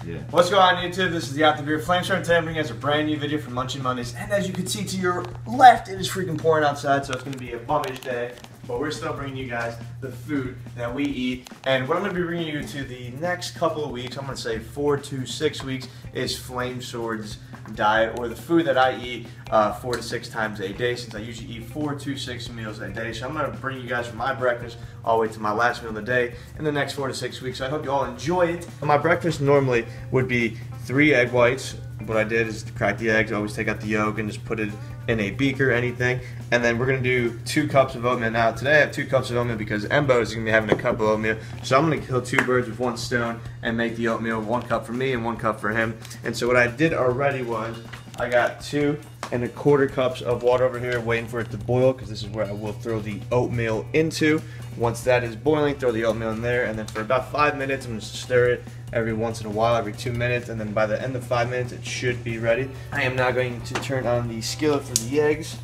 Yeah. What's going on YouTube? This is the Out the Beer Flamesword. Today I'm bringing you guys a brand new video from Munchie Mondays. And as you can see to your left, it is freaking pouring outside, so it's going to be a bummish day. But we're still bringing you guys the food that we eat. And what I'm going to be bringing you to the next couple of weeks, I'm going to say 4 to 6 weeks, is Flamesword's diet, or the food that I eat 4 to 6 times a day, since I usually eat 4 to 6 meals a day. So I'm going to bring you guys from my breakfast all the way to my last meal of the day in the next 4 to 6 weeks. So I hope you all enjoy it. My breakfast normally would be 3 egg whites. What I did is to crack the eggs, always take out the yolk and just put it in a beaker, anything. And then we're going to do 2 cups of oatmeal. Now today I have 2 cups of oatmeal because Mboze is going to be having a cup of oatmeal. So I'm going to kill 2 birds with 1 stone and make the oatmeal 1 cup for me and 1 cup for him. And so what I did already was I got 2 1/4 cups of water over here waiting for it to boil, because this is where I will throw the oatmeal into. Once that is boiling, throw the oatmeal in there, and then for about 5 minutes I'm going to stir it every once in a while, every 2 minutes, and then by the end of 5 minutes it should be ready. I am now going to turn on the skillet for the eggs.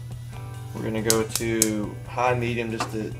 We're going to go to high medium just to,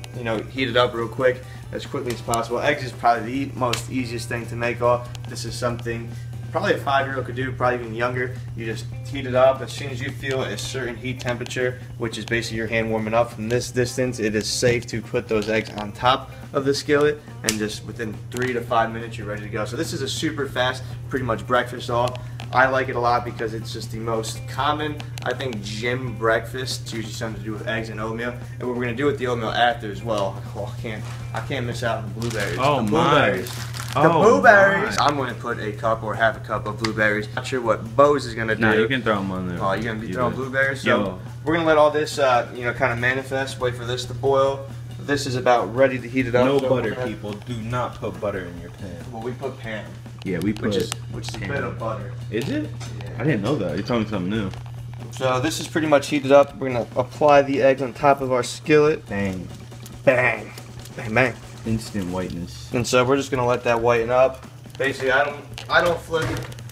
heat it up real quick, as quickly as possible. Eggs is probably the most easiest thing to make off. This is something probably a 5-year-old could do, probably even younger. You just heat it up. As soon as you feel a certain heat temperature, which is basically your hand warming up from this distance, it is safe to put those eggs on top of the skillet, and just within 3 to 5 minutes you're ready to go. So this is a super fast, pretty much breakfast off. I like it a lot because it's just the most common, I think, gym breakfast. It's usually something to do with eggs and oatmeal, and what we're going to do with the oatmeal after as well. Oh, I can't miss out on the blueberries. Oh, the blueberries. The blueberries. I'm going to put a cup or half a cup of blueberries. Not sure what Mboze is going to do. No, you can throw them on there. Oh, you're going to be throwing blueberries? So we're going to let all this, kind of manifest, wait for this to boil. This is about ready to heat it up. No butter, people. Do not put butter in your pan. Well, we put pan. Yeah, we put which is a bit of butter. Is it? Yeah. I didn't know that. You're telling me something new. So this is pretty much heated up. We're going to apply the eggs on top of our skillet. Bang. Bang. Bang, bang. Instant whiteness. And so we're just going to let that whiten up. Basically, I don't flip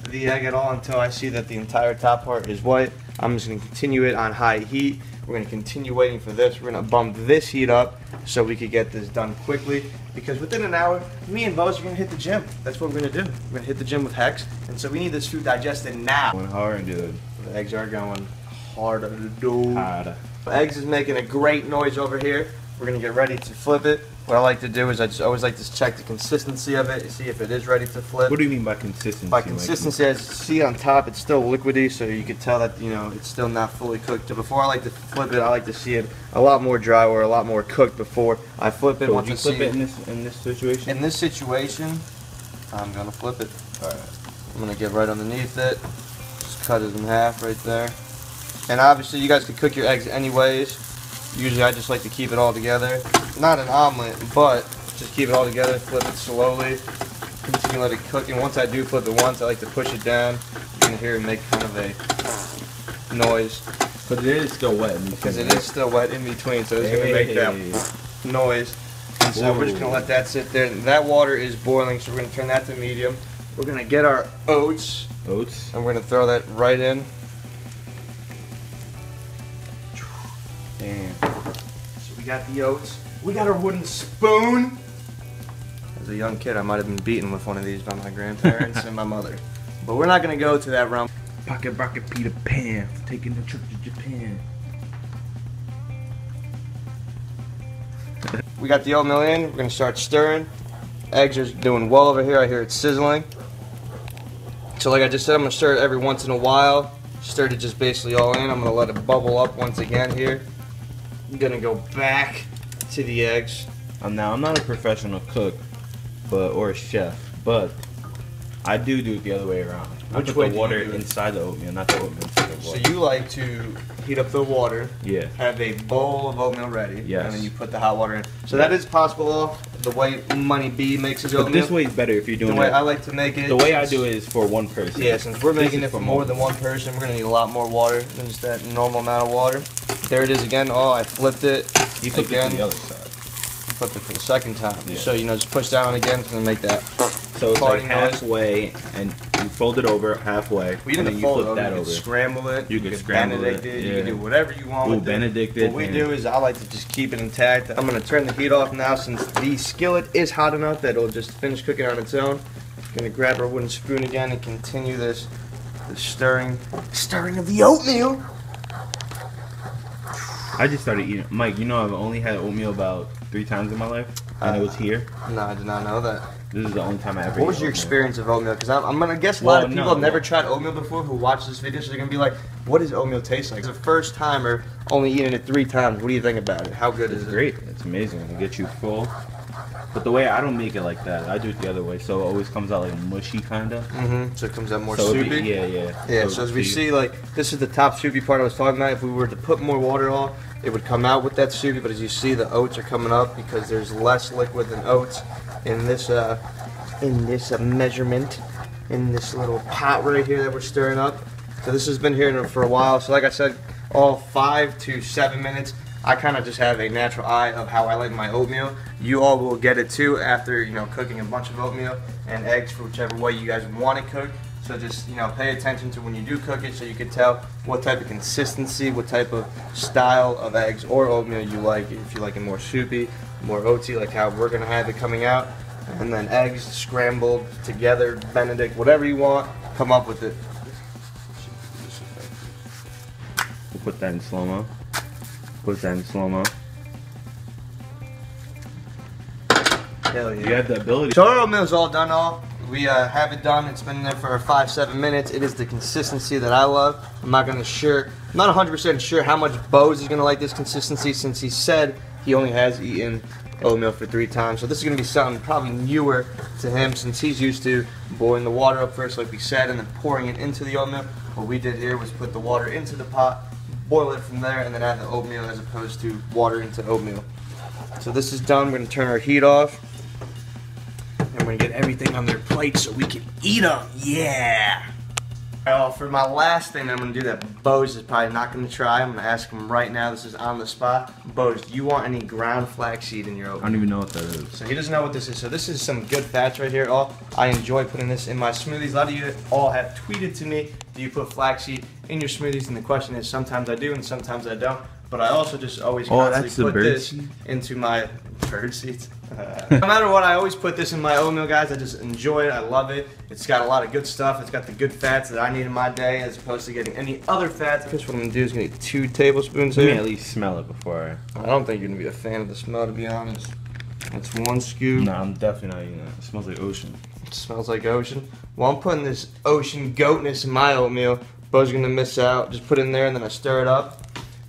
the egg at all until I see that the entire top part is white. I'm just going to continue it on high heat. We're going to continue waiting for this. We're going to bump this heat up so we could get this done quickly, because within an hour, me and Mboze are going to hit the gym. That's what we're going to do. We're going to hit the gym with Hex, and so we need this food digested now. Going hard, dude. The eggs are going harder to do. Harder. Eggs is making a great noise over here. We're going to get ready to flip it. What I like to do is I just always like to check the consistency of it, see if it is ready to flip. What do you mean by consistency? By consistency, as you see on top, it's still liquidy, so you can tell that it's still not fully cooked. So before I like to flip it, I like to see it a lot more dry or a lot more cooked before I flip it. So would you flip it in this situation? In this situation, I'm gonna flip it. All right. I'm gonna get right underneath it. Just cut it in half right there. And obviously, you guys can cook your eggs anyways. Usually I just like to keep it all together. Not an omelet, but just keep it all together, flip it slowly, continue to let it cook. And once I do flip it once, I like to push it down. You're going to hear it make kind of a noise. But it is still wet in between. Because it is still wet in between, so it's going to make that noise. And so we're just going to let that sit there. And that water is boiling, so we're going to turn that to medium. We're going to get our oats. And we're going to throw that right in. Damn. So we got the oats. We got our wooden spoon. As a young kid, I might have been beaten with one of these by my grandparents and my mother. But we're not going to go to that realm. Pocket Rocket Peter Pan, taking the trip to Japan. We got the oatmeal in. We're going to start stirring. Eggs are doing well over here. I hear it sizzling. So like I just said, I'm going to stir it every once in a while. Stirred it just basically all in. I'm going to let it bubble up once again here. I'm going to go back to the eggs. Now, I'm not a professional cook or a chef, but I do it the other way around. I put the water inside the oatmeal, not the oatmeal inside the water. So you like to heat up the water, have a bowl of oatmeal ready, and then you put the hot water in. So that is possible the way Money B makes his oatmeal. But this way is better if you're doing it. The way I like to make it. The way I do it is for one person. Yeah, since we're making it for more than one person, we're going to need a lot more water than just that normal amount of water. There it is again. Oh, I flipped it. You flipped it to the other side. Flipped it for the second time. Yeah. So, just push down again to make that. So it's like halfway, and you fold it over halfway. We didn't fold it over. You can scramble it. You can Benedict it. You can do whatever you want with Benedict it. What we do is I like to just keep it intact. I'm going to turn the heat off now, since the skillet is hot enough that it'll just finish cooking on its own. Gonna grab our wooden spoon again and continue the stirring of the oatmeal. I just started eating. Mike, you know I've only had oatmeal about 3 times in my life, and it was here. No, I did not know that. This is the only time I ever. What was your experience of oatmeal? Because I'm gonna guess a lot of people have never tried oatmeal before who watch this video, so they're gonna be like, "What does oatmeal taste like?" As a first timer, only eating it 3 times. What do you think about it? How good is it? Great. It's amazing. It gets you full. But the way I don't make it like that, I do it the other way, so it always comes out like mushy kind of. So it comes out more soupy. Yeah. So as we see, like this is the top soupy part I was talking about. If we were to put more water on, it would come out with that soupy. But as you see, the oats are coming up because there's less liquid than oats in this measurement, in this little pot right here that we're stirring up. So this has been here for a while. So like I said, all 5 to 7 minutes. I kind of just have a natural eye of how I like my oatmeal. You all will get it too after, cooking a bunch of oatmeal and eggs for whichever way you guys want it cooked. So just, pay attention to when you do cook it so you can tell what type of consistency, what type of style of eggs or oatmeal you like. If you like it more soupy, more oatsy, like how we're going to have it coming out. And then eggs scrambled together, Benedict, whatever you want, come up with it. We'll put that in slow-mo. Put that in slow-mo. Hell yeah. You have the ability. So our oatmeal's all done We have it done. It's been in there for 5-7 minutes. It is the consistency that I love. I'm not 100% sure how much Mboze is gonna like this consistency since he said he only has eaten oatmeal for 3 times. So this is gonna be something probably newer to him since he's used to boiling the water up first, like we said, and then pouring it into the oatmeal. What we did here was put the water into the pot, boil it from there, and then add the oatmeal as opposed to water into oatmeal. So this is done. We're gonna turn our heat off. And we're gonna get everything on their plate so we can eat them. Yeah! For my last thing I'm gonna do that Mboze is probably not gonna try, I'm gonna ask him right now, this is on the spot. Mboze, do you want any ground flaxseed in your oatmeal? I don't even know what that is. So he doesn't know what this is. So this is some good fats right here. I enjoy putting this in my smoothies. A lot of you all have tweeted to me, do you put flaxseed in your smoothies? And the question is, sometimes I do and sometimes I don't. But I also just always constantly put this into my bird seeds. No matter what, I always put this in my oatmeal, guys. I just enjoy it. I love it. It's got a lot of good stuff. It's got the good fats that I need in my day as opposed to getting any other fats. Because what I'm going to do is going to get 2 tablespoons here. Let me at least smell it before I don't think you're going to be a fan of the smell, to be honest. That's 1 scoop. No, I'm definitely not eating that. It smells like ocean. It smells like ocean. Well, I'm putting this ocean goatness in my oatmeal. Bo's going to miss out. Just put it in there and then I stir it up.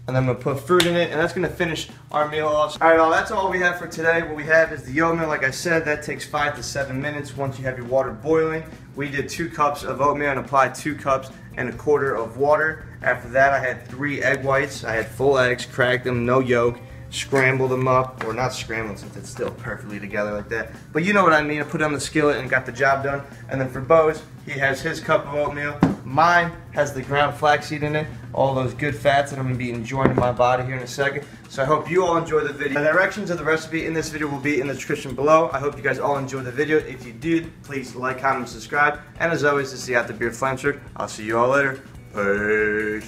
And then I'm going to put fruit in it, and that's going to finish our meal off. Alright, well, that's all we have for today. What we have is the oatmeal. Like I said, that takes 5 to 7 minutes once you have your water boiling. We did 2 cups of oatmeal and applied 2 cups and 1/4 of water. After that, I had 3 egg whites. I had full eggs, cracked them, no yolk, scrambled them up, or not scrambled since it's still perfectly together like that. But you know what I mean. I put it on the skillet and got the job done. And then for Mboze, he has his cup of oatmeal. Mine has the ground flaxseed in it, all those good fats that I'm going to be enjoying in my body here in a second. So I hope you all enjoy the video. The directions of the recipe in this video will be in the description below. I hope you guys all enjoyed the video. If you did, please like, comment, and subscribe. And as always, this is the Out the Beard Flamesword. I'll see you all later. Peace.